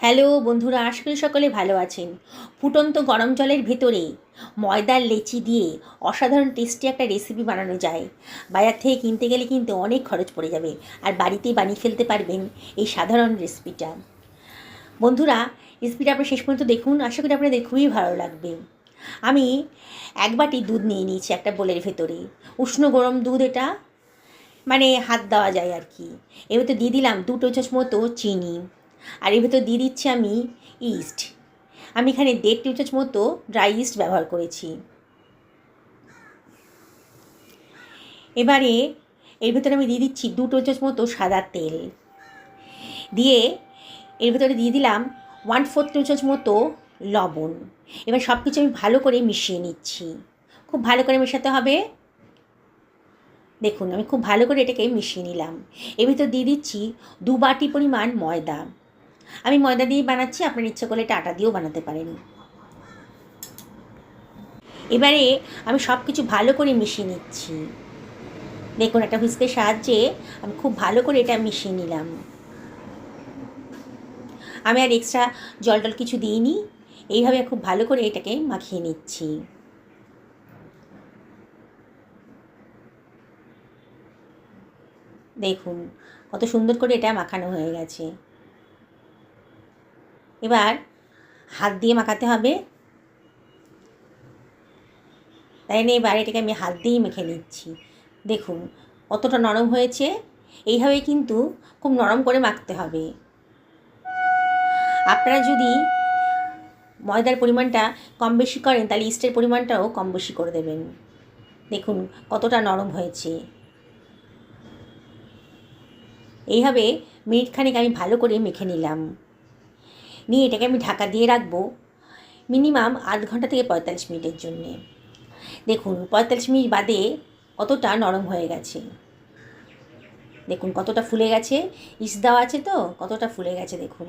Hello বন্ধুরা, আশা করি সকলে ভালো আছেন। ফুটন্ত গরম জলের ভেতরে ময়দার লেচি দিয়ে অসাধারণ টেস্টি একটা রেসিপি বানানো যায়। বাজার থেকে কিনতে গেলে কিন্তু অনেক খরচ পড়ে যাবে, আর বাড়িতেই বানিয়ে ফেলতে পারবেন এই সাধারণ রেসিপিটা। বন্ধুরা, রেসিপিটা আপনি শেষ পর্যন্ত দেখুন, আশা করি আপনাদের খুবই ভালো লাগবে। আমি এক বাটি দুধ নিয়ে নিয়েছি একটা বোলের ভেতরে। উষ্ণ গরম দুধ, এটা মানে হাত দেওয়া যায় আর কি। এর ভেতর দিয়ে দিলাম 2 টেবিল চামচ মতো চিনি, আর এর ভেতর দিয়ে দিচ্ছি আমি ইস্ট। আমি এখানে 1.5 টেবিল চামচ মতো ড্রাই ইস্ট ব্যবহার করেছি। এবারে এর ভেতরে আমি দিয়ে দিচ্ছি 2 টেবিল চামচ মতো সাদা তেল, দিয়ে এর ভেতরে দিয়ে দিলাম 1/4 টেবিল চামচ মতো লবণ। এবার সব কিছু আমি ভালো করে মিশিয়ে নিচ্ছি। খুব ভালো করে মেশাতে হবে। দেখুন, আমি খুব ভালো করে এটাকে মিশিয়ে নিলাম। এর ভিতর দিয়ে দিচ্ছি 2 বাটি পরিমাণ ময়দা। আমি ময়দা দিয়েই বানাচ্ছি, আপনার ইচ্ছে করলে এটা আটা দিয়েও বানাতে পারেন। এবারে আমি সব কিছু ভালো করে মিশিয়ে নিচ্ছি। দেখুন, একটা হুইস্কের সাহায্যে আমি খুব ভালো করে এটা মিশিয়ে নিলাম। আমি আর এক্সট্রা জল টল কিছু দিইনি, এইভাবে খুব ভালো করে এটাকে মাখিয়ে নিচ্ছি। দেখুন কত সুন্দর করে এটা মাখানো হয়ে গেছে। এবার হাত দিয়ে মাখাতে হবে, তাই নিয়ে এবার এটাকে আমি হাত দিয়েই মেখে নিচ্ছি। দেখুন কতটা নরম হয়েছে। এইভাবে কিন্তু খুব নরম করে মাখতে হবে। আপনারা যদি ময়দার পরিমাণটা কম বেশি করেন, তাহলে ইস্টের পরিমাণটাও কম বেশি করে দেবেন। দেখুন কতটা নরম হয়েছে। এইভাবে মিনিটখানেক আমি ভালো করে মেখে নিলাম। নিয়ে এটাকে আমি ঢাকা দিয়ে রাখবো মিনিমাম আধ ঘন্টা থেকে 45 মিনিটের জন্যে। দেখুন 45 মিনিট বাদে কতটা নরম হয়ে গেছে। দেখুন কতটা ফুলে গেছে, ইস্ট দেওয়া আছে তো কতটা ফুলে গেছে দেখুন।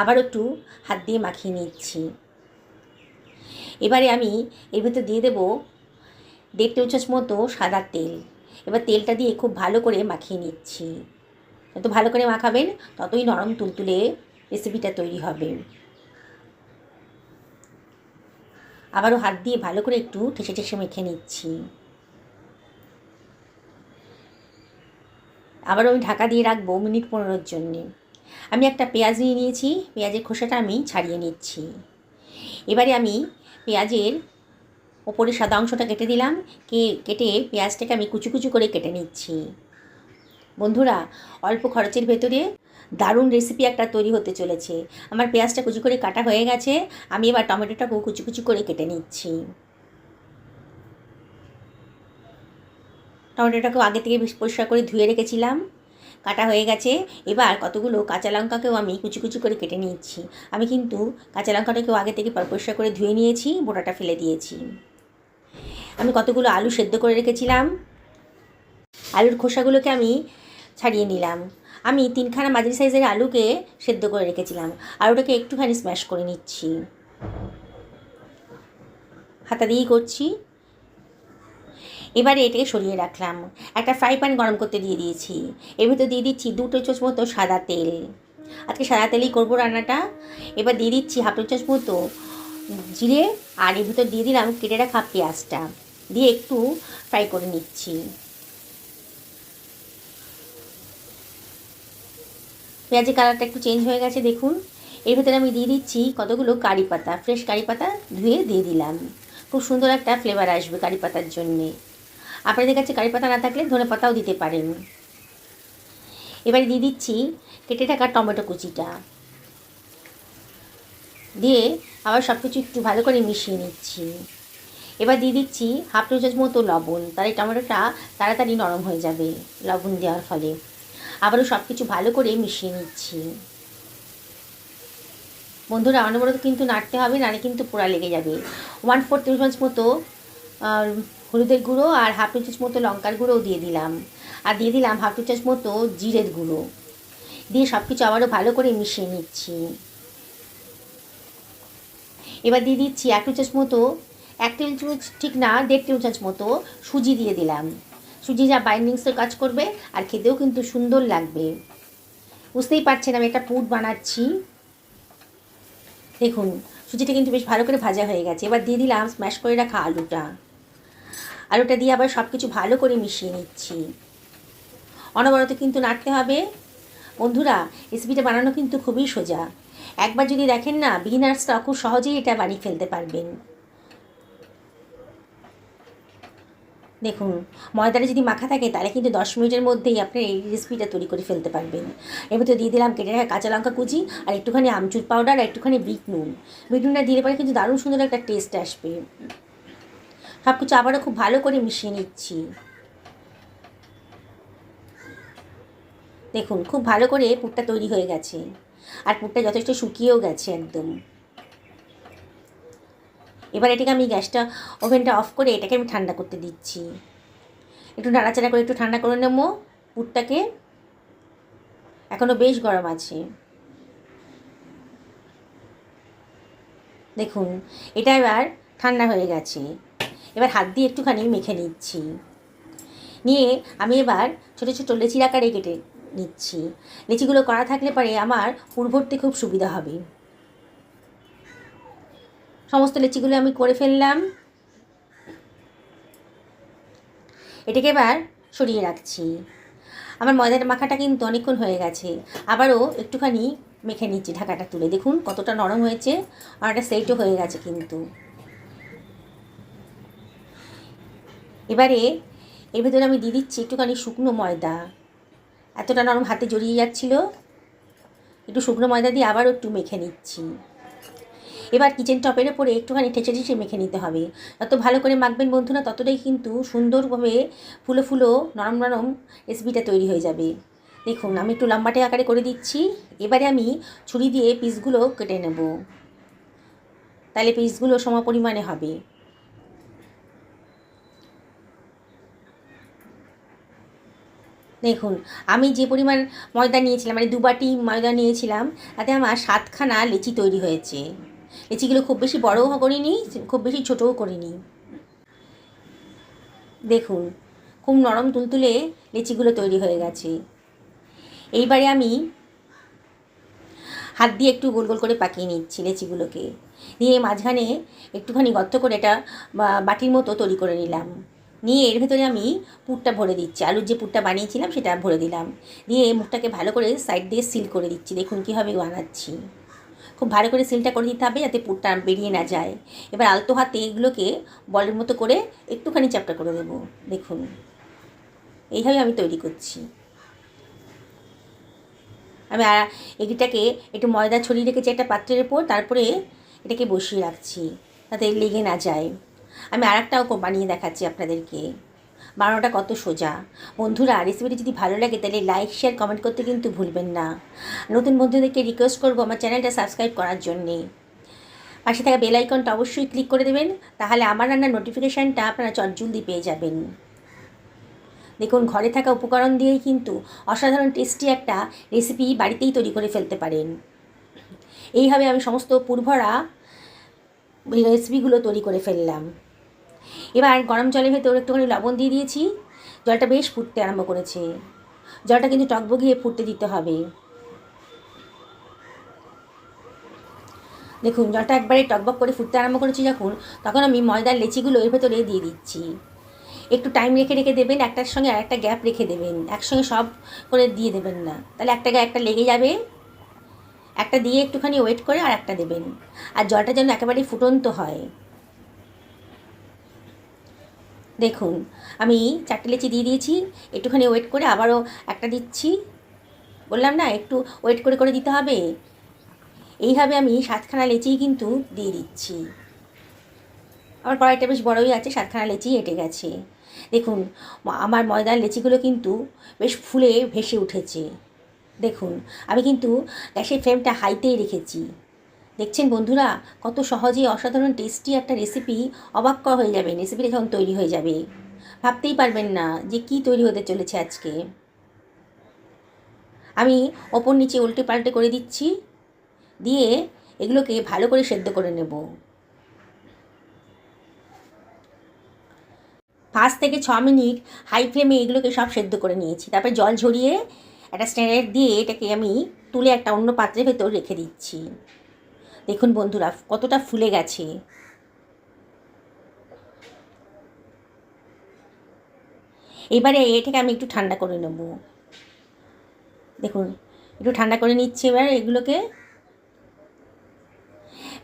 আবার একটু হাত দিয়ে মাখিয়ে নিচ্ছি। এবারে আমি এর ভেতর দিয়ে দেবো 1.5 টেবিল চামচ মতো সাদা তেল। এবার তেলটা দিয়ে খুব ভালো করে মাখিয়ে নিচ্ছি। যত ভালো করে মাখাবেন ততই নরম তুলতুলে রেসিপিটা তৈরি হবে। আবারও হাত দিয়ে ভালো করে একটু ঠেসে ঠেসে মেখে নিচ্ছি। আবারও আমি ঢাকা দিয়ে রাখবো মিনিট 15-এর জন্যে। আমি একটা পেঁয়াজ নিয়ে নিয়েছি, পেঁয়াজের খোসাটা আমি ছাড়িয়ে নিচ্ছি। এবারে আমি পেঁয়াজের ওপরে সাদা অংশটা কেটে দিলাম, কেটে পেঁয়াজটাকে আমি কুচি কুচি করে কেটে নিচ্ছি। বন্ধুরা, অল্প খরচের ভেতরে দারুণ রেসিপি একটা তৈরি হতে চলেছে। আমার পেঁয়াজটা কুচি করে কাটা হয়ে গেছে। আমি এবার টমেটোটাকেও কুচি কুচি করে কেটে নিচ্ছি। টমেটোটাকেও আগে থেকে পরিষ্কার করে ধুয়ে রেখেছিলাম, কাটা হয়ে গেছে। এবার কতগুলো কাঁচা লঙ্কাকেও আমি কুচি কুচি করে কেটে নিচ্ছি। আমি কিন্তু কাঁচা লঙ্কাটাকেও আগে থেকে পরিষ্কার করে ধুয়ে নিয়েছি, বোটাটা ফেলে দিয়েছি। আমি কতগুলো আলু সেদ্ধ করে রেখেছিলাম, আলুর খোসাগুলোকে আমি ছাড়িয়ে নিলাম। আমি 3খানা মাঝারি সাইজের আলুকে সেদ্ধ করে রেখেছিলাম, আলুটাকে একটুখানি স্ম্যাশ করে নিচ্ছি, হাতা দিয়েই করছি। এবারে এটাকে সরিয়ে রাখলাম। একটা ফ্রাই প্যান গরম করতে দিয়ে দিয়েছি। এর ভিতরে দিয়ে দিচ্ছি 2 টেবিল চামচ মতো সাদা তেল। আজকে সাদা তেলেই করবো রান্নাটা। এবার দিয়ে দিচ্ছি 1/2 টেবিল চামচ মতো জিরে, আর এর ভিতর দিয়ে দিলাম কেটে রাখা পেঁয়াজটা, দিয়ে একটু ফ্রাই করে নিচ্ছি। পেঁয়াজের কালারটা একটু চেঞ্জ হয়ে গেছে দেখুন। এর ভিতরে আমি দিয়ে দিচ্ছি কতগুলো কারি পাতা, ফ্রেশ কারি পাতা ধুয়ে দিয়ে দিলাম। খুব সুন্দর একটা ফ্লেভার আসবে কারি পাতার জন্যে। আপনাদের কাছে কারি পাতা না থাকলে ধনে পাতাও দিতে পারেন। এবারে দিয়ে দিচ্ছি কেটে রাখা টমেটো কুচিটা, দিয়ে আবার সব কিছু একটু ভালো করে মিশিয়ে নিচ্ছি। এবার দিয়ে দিচ্ছি 1/2 টেবিল চামচ মতো লবণ, তাহলে টমেটোটা তাড়াতাড়ি নরম হয়ে যাবে লবণ দেওয়ার ফলে। আবারও সব কিছু ভালো করে মিশিয়ে নিচ্ছি। বন্ধুরা, অনবরত কিন্তু নাড়তে হবে, নাড়ে কিন্তু পোড়া লেগে যাবে। 1/4 টেবিল চামচ মতো হলুদের গুঁড়ো আর 1/2 টেবিল চামচ মতো লঙ্কার গুঁড়োও দিয়ে দিলাম, আর দিয়ে দিলাম 1/2 টেবিল চামচ মতো জিরের গুঁড়ো, দিয়ে সব কিছু আবারও ভালো করে মিশিয়ে নিচ্ছি। এবার দিয়ে দিচ্ছি 1 টেবিল চামচ মতো, 1 টেবিল চামচ ঠিক না, 1.5 টেবিল চামচ মতো সুজি দিয়ে দিলাম। সুজি যা বাইন্ডিংসের কাজ করবে, আর খেতেও কিন্তু সুন্দর লাগবে। বুঝতেই পারছেন আমি একটা পুর বানাচ্ছি। দেখুন সুজিটা কিন্তু বেশ ভালো করে ভাজা হয়ে গেছে। এবার দিয়ে দিলাম স্ম্যাশ করে রাখা আলুটা দিয়ে আবার সব কিছু ভালো করে মিশিয়ে নিচ্ছি। অনবরত কিন্তু নাড়তে হবে। বন্ধুরা রেসিপিটা বানানো কিন্তু খুবই সোজা। একবার যদি দেখেন না, বিগিনার্সরা খুব সহজেই এটা বানিয়ে ফেলতে পারবেন। দেখুন ময়দাটা যদি মাখা থাকে তাহলে কিন্তু 10 মিনিটের মধ্যেই আপনি এই রেসিপিটা তৈরি করে ফেলতে পারবেন। এর ভিতরে দিয়ে দিলাম কেটে রাখা কাঁচা লঙ্কা কুচি আর একটুখানি আমচুর পাউডার আর একটুখানি বিট নুন। বিট নুনটা দিলে পরে কিন্তু দারুণ সুন্দর একটা টেস্ট আসবে। সব কিছু আবারও খুব ভালো করে মিশিয়ে নিচ্ছি। দেখুন খুব ভালো করে পুরটা তৈরি হয়ে গেছে আর পুরটা যথেষ্ট শুকিয়েও গেছে একদম। এবার এটাকে আমি ওভেনটা অফ করে এটাকে আমি ঠান্ডা করতে দিচ্ছি। একটু নাড়াচাড়া করে একটু ঠান্ডা করে নেবো পুরটাকে। এখনও বেশ গরম আছে। দেখুন এটা এবার ঠান্ডা হয়ে গেছে। এবার হাত দিয়ে একটুখানি মেখে নিচ্ছি। নিয়ে আমি এবার ছোটো ছোটো লেচির আকারে কেটে নিচ্ছি। লেচিগুলো করা থাকলে পরে আমার পুর ভরতে খুব সুবিধা হবে। সমস্ত লেচিগুলো আমি করে ফেললাম। এটাকে এবার সরিয়ে রাখছি। আমার ময়দার মাখাটা কিন্তু অনেকক্ষণ হয়ে গেছে। আবারও একটুখানি মেখে নিচ্ছি ঢাকাটা তুলে। দেখুন কতটা নরম হয়েছে আর একটা সেটও হয়ে গেছে কিন্তু। এবারে এর ভেতরে আমি দিয়ে দিচ্ছি একটুখানি শুকনো ময়দা। এতটা নরম হাতে জড়িয়ে যাচ্ছিল, একটু শুকনো ময়দা দিয়ে আবারও একটু মেখে নিচ্ছি। এবার কিচেন টপের ওপরে একটুখানি ঠেচে ঠেচে মেখে নিতে হবে। যত ভালো করে মাখবেন বন্ধুরা ততটাই কিন্তু সুন্দরভাবে ফুলো ফুলো নরম নরম রেসিপিটা তৈরি হয়ে যাবে। দেখুন আমি একটু লম্বাটে আকারে করে দিচ্ছি। এবারে আমি ছুরি দিয়ে পিসগুলো কেটে নেব, তাহলে পিসগুলো সমপরিমাণে হবে। দেখুন আমি যে পরিমাণ ময়দা নিয়েছিলাম, মানে 2 বাটি ময়দা নিয়েছিলাম, তাতে আমার 7খানা লেচি তৈরি হয়েছে। লেচিগুলো খুব বেশি বড়ও করিনি, খুব বেশি ছোটও করিনি। দেখুন খুব নরম তুলতুলে লেচিগুলো তৈরি হয়ে গেছে। এইবারে আমি হাত দিয়ে একটু গোল গোল করে পাকিয়ে নিচ্ছি লেচিগুলোকে। দিয়ে মাঝখানে একটুখানি গর্ত করে এটা বাটির মতো তৈরি করে নিলাম। নিয়ে এর ভেতরে আমি পুরটা ভরে দিচ্ছি। আলুর যে পুরটা বানিয়েছিলাম সেটা ভরে দিলাম। দিয়ে মুখটাকে ভালো করে সাইড দিয়ে সিল করে দিচ্ছি। দেখুন কীভাবে বানাচ্ছি। খুব ভালো করে সিলটা করে দিতে হবে যাতে পুরটা বেরিয়ে না যায়। এবার আলতো হাতে এগুলোকে বলের মতো করে একটুখানি চ্যাপ্টা করে দেবো। দেখুন এইভাবে আমি তৈরি করছি। আমি এটাকে একটু ময়দা ছড়িয়ে রেখেছি একটা পাত্রের ওপর, তারপরে এটাকে বসিয়ে রাখছি যাতে লেগে না যায়। আমি আরেকটাও বানিয়ে দেখাচ্ছি আপনাদেরকে। বানানোটা কত সোজা। বন্ধুরা রেসিপিটি যদি ভালো লাগে তাহলে লাইক শেয়ার কমেন্ট করতে কিন্তু ভুলবেন না। নতুন বন্ধুদেরকে রিকোয়েস্ট করবো আমার চ্যানেলটা সাবস্ক্রাইব করার জন্যে। পাশে থাকা বেল আইকনটা অবশ্যই ক্লিক করে দেবেন, তাহলে আমার রান্নার নোটিফিকেশানটা আপনারা চটজলদি পেয়ে যাবেন। দেখুন ঘরে থাকা উপকরণ দিয়েই কিন্তু অসাধারণ টেস্টি একটা রেসিপি বাড়িতেই তৈরি করে ফেলতে পারেন। এইভাবে আমি সমস্ত পুরভরা রেসিপিগুলো তৈরি করে ফেললাম। এবার গরম জলের ভেতর একটুখানি লবণ দিয়ে দিয়েছি। জলটা বেশ ফুটতে আরম্ভ করেছে। জলটা কিন্তু টকবগিয়ে ফুটতে দিতে হবে। দেখুন জলটা একবারে টকবক করে ফুটতে আরম্ভ করেছি যখন, তখন আমি ময়দার লেচিগুলো এর ভেতরে দিয়ে দিচ্ছি। একটু টাইম রেখে রেখে দেবেন, একটার সঙ্গে আরেকটা গ্যাপ রেখে দেবেন, একসঙ্গে সব করে দিয়ে দেবেন না, তাহলে একটা লেগে যাবে। একটা দিয়ে একটুখানি ওয়েট করে আর একটা দেবেন। আর জলটা যেন একেবারেই ফুটন্ত হয়। দেখুন আমি 4টে লেচি দিয়ে দিয়েছি, একটুখানি ওয়েট করে আবারও একটা দিচ্ছি। বললাম না একটু ওয়েট করে করে দিতে হবে। এইভাবে আমি 7খানা লেচিই কিন্তু দিয়ে দিচ্ছি। আমার কড়াইটা বেশ বড়ই আছে, 7খানা লেচি এঁটে গেছে। দেখুন আমার ময়দার লেচিগুলো কিন্তু বেশ ফুলে ভেসে উঠেছে। দেখুন আমি কিন্তু গ্যাসের ফ্লেমটা হাইতেই রেখেছি। দেখছেন বন্ধুরা কত সহজেই অসাধারণ টেস্টি একটা রেসিপি। অবাক হয়ে যাবে রেসিপিটা যখন তৈরি হয়ে যাবে, ভাবতেই পারবেন না যে কী তৈরি হতে চলেছে আজকে। আমি ওপর নিচে উল্টে পাল্টে করে দিচ্ছি, দিয়ে এগুলোকে ভালো করে সেদ্ধ করে নেব। 5 থেকে 6 মিনিট হাই ফ্লেমে এগুলোকে সব সেদ্ধ করে নিয়েছি। তারপরে জল ঝরিয়ে একটা স্ট্যান্ডার্ড দিয়ে এটাকে আমি তুলে একটা অন্য পাত্রের ভেতর রেখে দিচ্ছি। দেখুন বন্ধুরা কতটা ফুলে গেছে। এবারে এটাকে আমি একটু ঠান্ডা করে নেব। দেখুন একটু ঠান্ডা করে নিচ্ছি। এবার এগুলোকে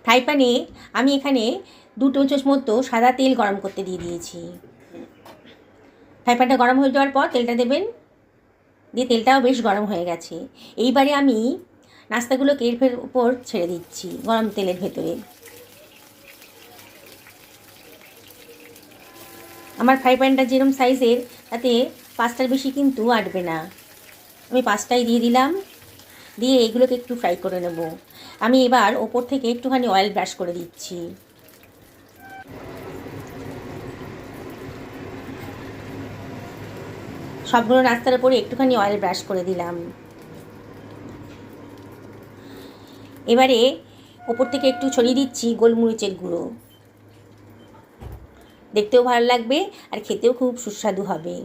ফ্রাই প্যানে আমি এখানে 2 টেবিল চামচ মতো সাদা তেল গরম করতে দিয়ে দিয়েছি। ফ্রাই প্যানটা গরম হয়ে যাওয়ার পর তেলটা দেবেন, দিয়ে তেলটাও বেশ গরম হয়ে গেছে। এইবারে আমি নাস্তাগুলোকে এর উপর ছেড়ে দিচ্ছি গরম তেলের ভেতরে। আমার ফ্রাই প্যানটা যেরকম সাইজের তাতে 5টার বেশি কিন্তু আটবে না। আমি 5টাই দিয়ে দিলাম, দিয়ে এগুলোকে একটু ফ্রাই করে নেব। আমি এবার ওপর থেকে একটুখানি অয়েল ব্রাশ করে দিচ্ছি। সবগুলো নাস্তার উপরে একটুখানি অয়েল ব্রাশ করে দিলাম। এবারে ওপর থেকে একটু ছড়িয়ে দিচ্ছি গোলমরিচের গুঁড়ো। দেখতেও ভালো লাগবে আর খেতেও খুব সুস্বাদু হবে।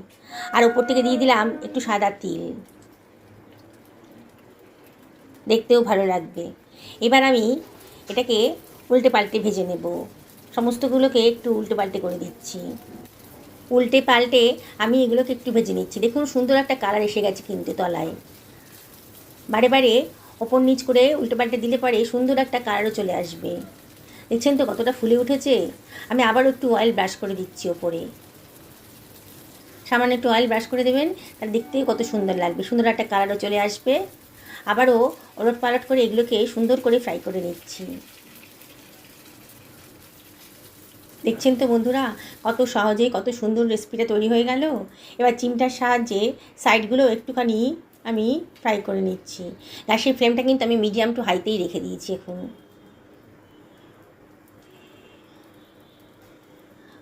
আর ওপর থেকে দিয়ে দিলাম একটু সাদা তিল, দেখতেও ভালো লাগবে। এবার আমি এটাকে উল্টে পাল্টে ভেজে নেব। সমস্তগুলোকে একটু উল্টে পাল্টে করে দিচ্ছি। উল্টে পাল্টে আমি এগুলোকে একটু ভেজে নিচ্ছি। দেখুন সুন্দর একটা কালার এসে গেছে কিন্তু তলায়। বারে বারে ওপর নিচ করে উল্টে পাল্টে দিলে পরে সুন্দর একটা কালারও চলে আসবে। দেখছেন তো কতটা ফুলে উঠেছে। আমি আবারও একটু অয়েল ব্রাশ করে দিচ্ছি ওপরে। সামান্য একটু অয়েল ব্রাশ করে দেবেন, তার দেখতেই কত সুন্দর লাগবে, সুন্দর একটা কালারও চলে আসবে। আবারও ওলট পালট করে এগুলোকে সুন্দর করে ফ্রাই করে নিচ্ছি। দেখছেন তো বন্ধুরা কত সহজেই কত সুন্দর রেসিপিটা তৈরি হয়ে গেল। এবার চিমটার সাহায্যে সাইডগুলো একটুখানি আমি ফ্রাই করে নিচ্ছি। গ্যাসের ফ্লেমটা কিন্তু আমি মিডিয়াম টু হাইতেই রেখে দিয়েছি এখন।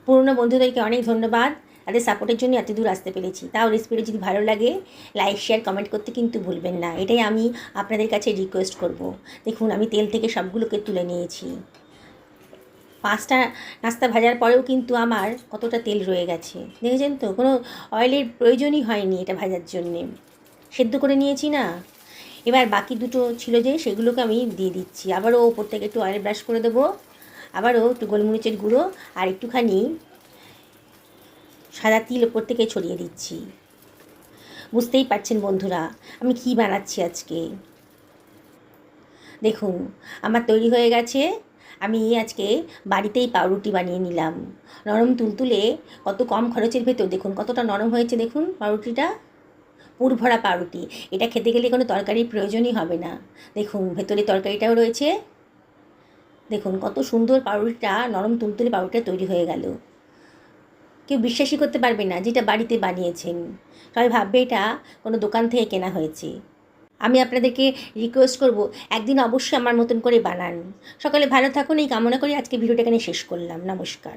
পুরনো বন্ধুদেরকে অনেক ধন্যবাদ, তাদের সাপোর্টের জন্য এত দূর আসতে পেরেছি। তাও রেসিপিটা যদি ভালো লাগে লাইক শেয়ার কমেন্ট করতে কিন্তু ভুলবেন না, এটাই আমি আপনাদের কাছে রিকোয়েস্ট করব। দেখুন আমি তেল থেকে সবগুলোকে তুলে নিয়েছি। 5টা নাস্তা ভাজার পরেও কিন্তু আমার কতটা তেল রয়ে গেছে, দেখেছেন তো। কোনো অয়েলের প্রয়োজনই হয়নি এটা ভাজার জন্যে, সেদ্ধ করে নিয়েছি না। এবার বাকি দুটো ছিল যে সেগুলোকে আমি দিয়ে দিচ্ছি। আবারও ওপর থেকে একটু অয়েল ব্রাশ করে দেবো, আবারও একটু গোলমরিচের গুঁড়ো আর একটুখানি সাদা তিল ওপর থেকে ছড়িয়ে দিচ্ছি। বুঝতেই পারছেন বন্ধুরা আমি কী বানাচ্ছি আজকে। দেখুন আমার তৈরি হয়ে গেছে। আমি আজকে বাড়িতেই পাউরুটি বানিয়ে নিলাম, নরম তুলতুলে, কত কম খরচের ভেতর। দেখুন কতটা নরম হয়েছে, দেখুন পাউরুটিটা পুর ভরা পাউরুটি। এটা খেতে গেলে কোনো তরকারির প্রয়োজনই হবে না। দেখুন ভেতরে তরকারিটাও রয়েছে। দেখুন কত সুন্দর পাউরুটিটা, নরম তুলতুলে পাউরুটিটা তৈরি হয়ে গেল। কেউ বিশ্বাসই করতে পারবে না যেটা বাড়িতে বানিয়েছেন, সবাই ভাববে এটা কোনো দোকান থেকে কেনা হয়েছে। আমি আপনাদেরকে রিকোয়েস্ট করব একদিন অবশ্যই আমার মতন করে বানান। সকালে ভালো থাকুন এই কামনা করে আজকে ভিডিওটা এখানে শেষ করলাম। নমস্কার।